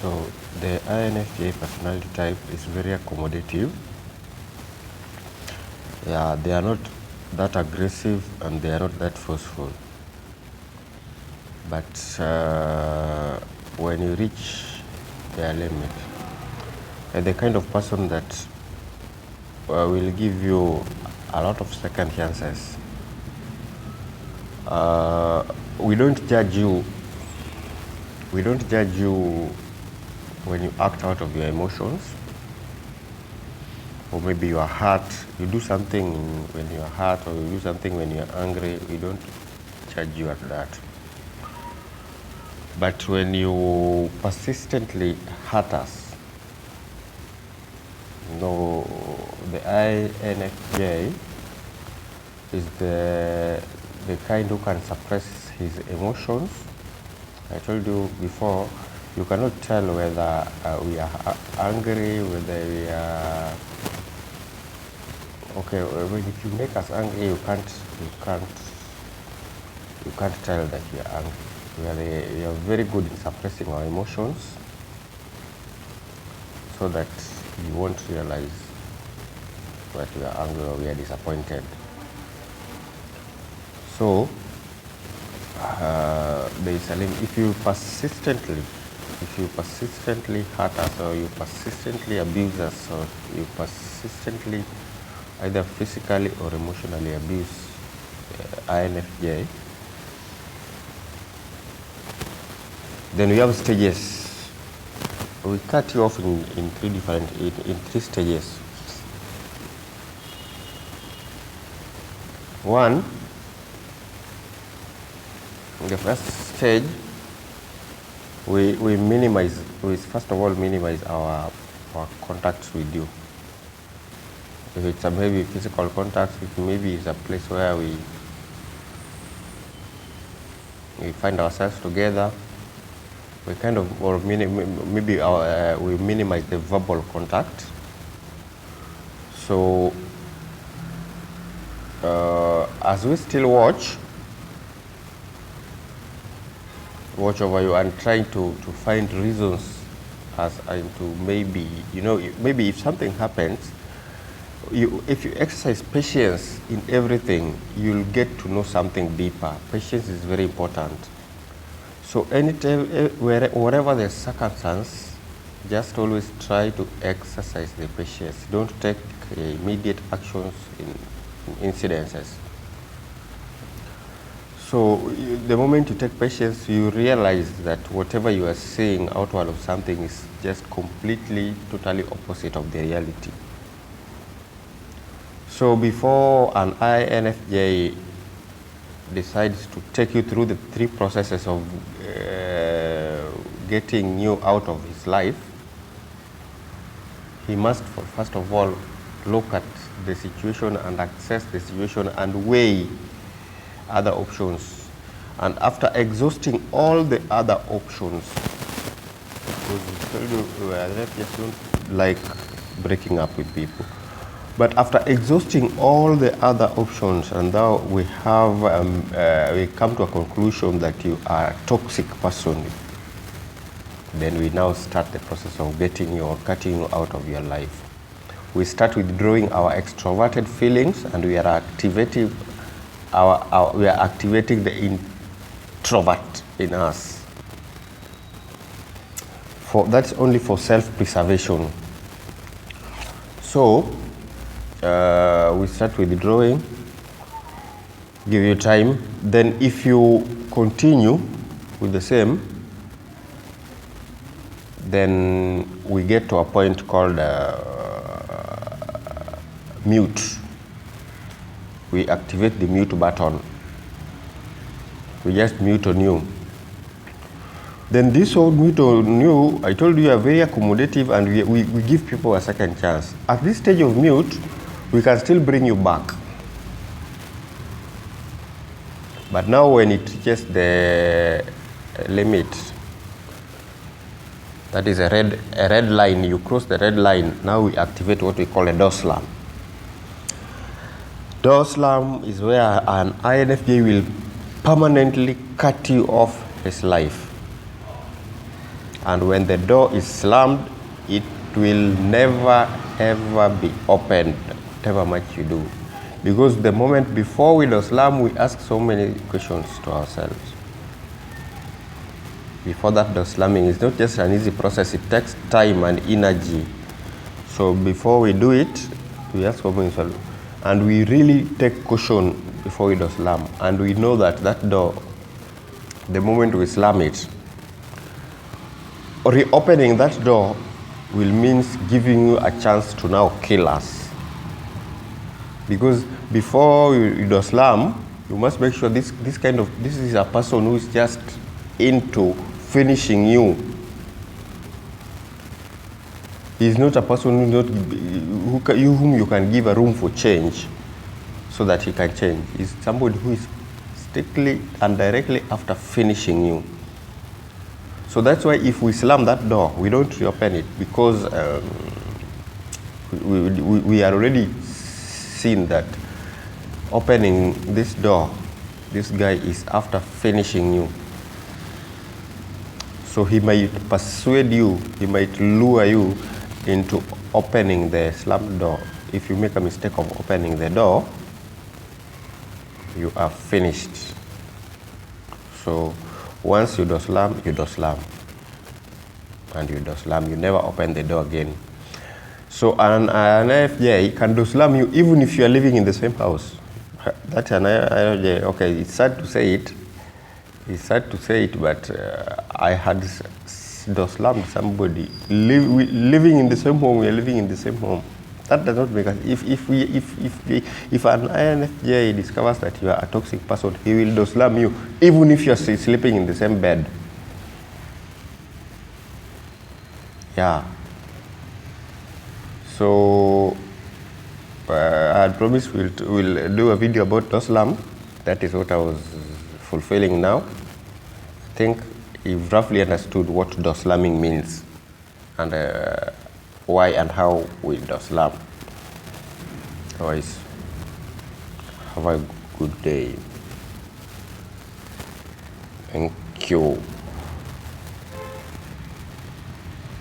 So the INFJ personality type is very accommodative. Yeah, they are not that aggressive and they are not that forceful. But when you reach their limit, they're the kind of person that will give you a lot of second chances. We don't judge you. We don't judge you when you act out of your emotions, or maybe you are hurt. You do something when you are hurt, or you do something when you are angry. We don't judge you at that. But when you persistently hurt us, the INFJ is the kind who can suppress his emotions. I told you before, you cannot tell whether we are angry, whether we are okay. If you make us angry, you can't tell that we are angry. We are very good in suppressing our emotions, so that you won't realize that we are angry or we are disappointed. So there is a limit. If you persistently hurt us, or you persistently abuse us, or you persistently either physically or emotionally abuse INFJ, then we have stages. We cut you off in three stages. One, the first stage, we first of all minimize our contacts with you. If it's a maybe physical contact, if maybe it's a place where we find ourselves together, we kind of, or maybe we minimize the verbal contact. So as we still watch over you and trying to find reasons as into maybe if something happens, if you exercise patience in everything, you'll get to know something deeper. Patience is very important. So anytime, wherever the circumstance, just always try to exercise the patience. Don't take immediate actions in incidences. So the moment you take patience, you realize that whatever you are saying outward of something is just completely, totally opposite of the reality. So before an INFJ decides to take you through the three processes of getting you out of his life, he must first of all look at the situation and assess the situation and weigh other options. And after exhausting all the other options, because we told you INFJs don't like breaking up with people. But after exhausting all the other options, and now we have we come to a conclusion that you are a toxic person, then we now start the process of getting you or cutting you out of your life. We start withdrawing our extroverted feelings, and we are activating the introvert in us. That's only for self-preservation. So we start withdrawing, give you time. Then if you continue with the same, then we get to a point called mute. We activate the mute button. We just mute on you. Then this old mute on you, I told you, are very accommodative, and we give people a second chance. At this stage of mute, we can still bring you back. But now when it reaches the limit, that is a red line, you cross the red line, now we activate what we call a door slam. Door slam is where an INFJ will permanently cut you off his life. And when the door is slammed, it will never ever be opened, whatever much you do. Because the moment before we do slam, we ask so many questions to ourselves. Before that door slamming, it's not just an easy process, it takes time and energy. So before we do it, we ask so many questions. And we really take caution before we do slam. And we know that that door, the moment we slam it, reopening that door will mean giving you a chance to now kill us. Because before you do slam, you must make sure this is a person who is just into finishing you. He's not a person whom you can give a room for change so that he can change. He's somebody who is strictly and directly after finishing you. So that's why if we slam that door, we don't reopen it, because we are already seen that opening this door, this guy is after finishing you. So he might persuade you, he might lure you into opening the slammed door. If you make a mistake of opening the door, you are finished. So once you do slam, you do slam. And you do slam, you never open the door again. So an INFJ can do slam you even if you are living in the same house. That's an INFJ. Okay, it's sad to say it. It's sad to say it, but I had do slammed somebody living in the same home. We are living in the same home. That does not make us. If an INFJ discovers that you are a toxic person, he will do slam you even if you are sleeping in the same bed. Yeah. So I had promised we'll do a video about Doslam. That is what I was fulfilling now. I think you've roughly understood what Doslamming means and why and how we Doslam. Otherwise, have a good day. Thank you.